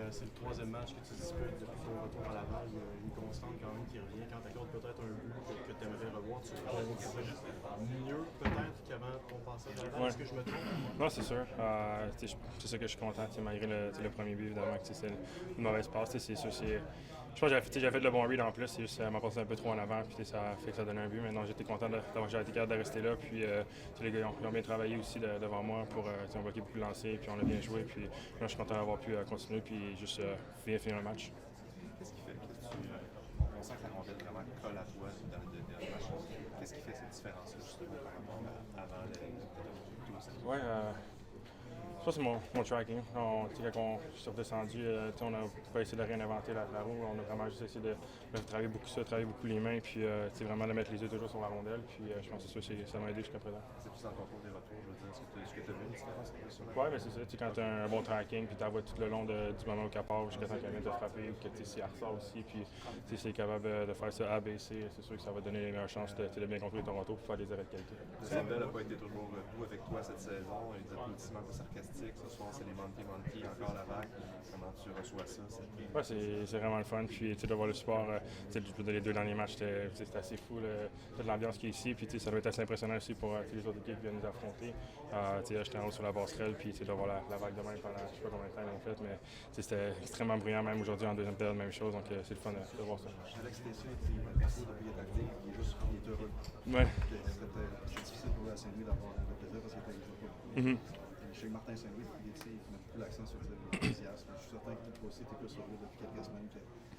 c'est le troisième match que tu disputes depuis ton retour à Laval. Il y a une constante quand même qui revient. Quand tu accordes peut-être un but que tu aimerais revoir, tu mieux peut-être qu'avant ton passage à Laval. Ouais. Est-ce que je me trompe? Non, c'est sûr. C'est sûr que je suis content, malgré le premier but, évidemment, que c'est une mauvaise passe. C'est sûr, je pense que j'avais fait le bon read en plus, c'est juste ça m'a passé un peu trop en avant, puis ça fait que ça donne un but. Mais non, j'étais content d'avoir été capable de rester là. Puis les gars ils ont bien travaillé aussi devant moi pour on a beaucoup lancé, puis on a bien joué. Puis là, je suis content d'avoir pu continuer, puis juste bien finir le match. Qu'est-ce qui fait que on sent que la rondelle vraiment colle à toi dans le match? Qu'est-ce qui fait cette différence-là justement par rapport à avant le Ouais, je pense que c'est mon tracking. Quand je suis redescendu, on n'a pas essayé de rien inventer la roue. On a vraiment juste essayé de travailler beaucoup les mains, puis vraiment de mettre les yeux toujours sur la rondelle. Puis je pense que ça m'a aidé jusqu'à présent. C'est plus dans ton cours des retours, je veux dire. Est-ce que tu as vu une différence avec ça? Oui, mais c'est ça. Quand tu as un bon tracking, puis tu la vois tout le long du moment où tu part jusqu'à temps qu'elle vient de frapper, ou que si elle ressort aussi, puis c'est capable de faire ça A, B, C, c'est sûr que ça va donner les meilleures chances de bien contrôler Toronto pour faire des arrêts de qualité. Sandel n'a pas été toujours doux avec toi cette saison. Il y a des applaudissements un peu sarcastiques. Ce soir, c'est les Monty, encore la vague. Comment tu reçois ça? Ouais, c'est vraiment le fun. Puis de voir le sport, les deux derniers matchs, c'était assez fou. Toute l'ambiance qui est ici. Puis ça doit être assez impressionnant aussi pour les autres équipes qui viennent nous affronter. J'étais en haut sur la passerelle, puis de voir la vague de même pendant je sais pas combien de temps ils l'ont fait. Mais c'était extrêmement bruyant, même aujourd'hui en deuxième période, même chose. Donc c'est le fun de voir ça. Alex Tessier, il est passé depuis il est arrivé, il est heureux. Ouais. C'est difficile pour lui à Saint-Louis d'avoir le plaisir parce qu'il était pas beaucoup. Chez Martin Saint-Louis, il met beaucoup l'accent sur l'enthousiasme. Je suis certain que toi aussi, tu es plus heureux depuis quelques semaines.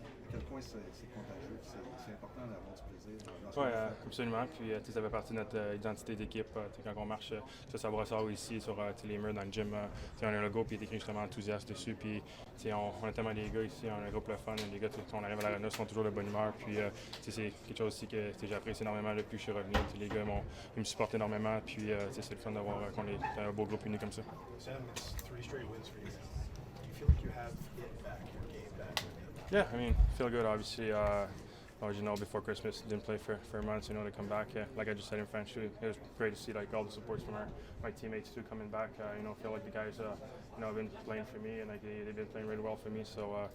À quel point c'est contagieux, c'est important d'avoir du plaisir. Oui, absolument. Puis ça fait partie de notre identité d'équipe. Quand on marche sur Brassard ici, sur les murs dans le gym, on a un logo qui est écrit justement enthousiaste dessus. Puis on a tellement des gars ici, on a un groupe le fun. Les gars, quand on arrive à l'arena, sont toujours de bonne humeur. Puis c'est quelque chose aussi que j'apprécie énormément depuis que je suis revenu. Les gars ils me supportent énormément. Puis c'est le fun d'avoir qu'on est un beau groupe uni comme ça. Sam, it's 3 straight wins for you. Do you feel like you have it back, your game back? Yeah, I mean, feel good. Obviously, as you know, before Christmas, didn't play for months. To come back. Like I just said in French, it was great to see all the supports from my teammates too coming back. Feel like the guys, have been playing for me, and they've been playing really well for me. So,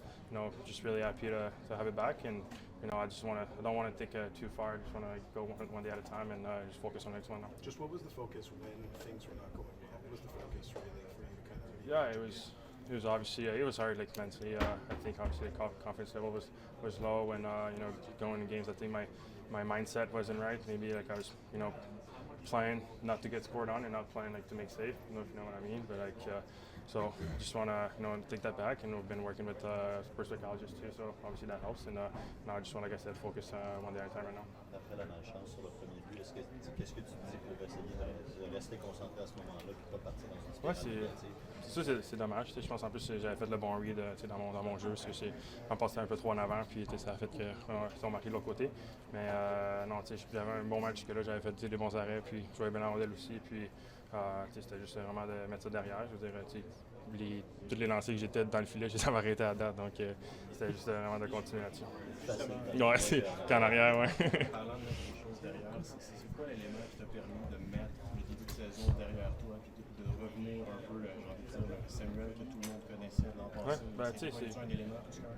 just really happy to have it back. And I don't want to think too far. I just want to go one day at a time and just focus on the next one now. Just what was the focus when things were not going well? What was the focus really for you to kind of? Yeah, it was obviously it was hard mentally. I think obviously the confidence level was low, and going in games, I think my mindset wasn't right. Maybe I was playing not to get scored on and not playing to make safe. I don't know if you know what I mean, but so just want to take that back, and we've been working with sports psychologists too, so obviously that helps. And now I just want, like I said, focus one day at a time right now. Après la malchance sur le premier but, qu'est-ce que tu dis pour essayer de rester concentré à ce moment-là et pas partir dans une spirale négative? C'est ça, c'est dommage. Je pense en plus j'avais fait le bon read dans mon jeu. On passait un peu trop en avant, puis ça a fait qu'on marqué de l'autre côté. Mais non, j'avais un bon match jusque-là, j'avais fait des bons arrêts, puis je jouais bien la rondelle aussi. Puis c'était juste vraiment de mettre ça derrière. Je veux dire, tous les lancers que j'étais dans le filet, je les avais arrêtés à date. Donc c'était juste vraiment de continuer là-dessus. Ouais, c'est en arrière, ouais. Parlant de mettre les choses derrière, c'est quoi l'élément qui t'a permis de mettre le début de saison derrière toi et de revenir un peu, le Samuel que tout le monde connaissait l'an passé? C'est un élément, tout ça?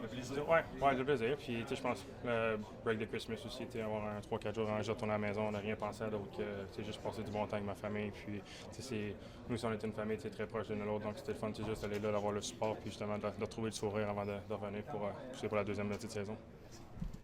Le plaisir. Ouais, le plaisir. Puis, je pense, le break de Christmas aussi, avoir un 3-4 jours avant, je retourne à la maison, on n'a rien pensé à d'autre que juste passer du bon temps avec ma famille. Puis, nous, on est une famille très proche l'une de l'autre, donc c'était le fun, juste d'aller là, d'avoir le support, puis justement de retrouver le sourire avant de revenir pour pousser pour la deuxième moitié de saison.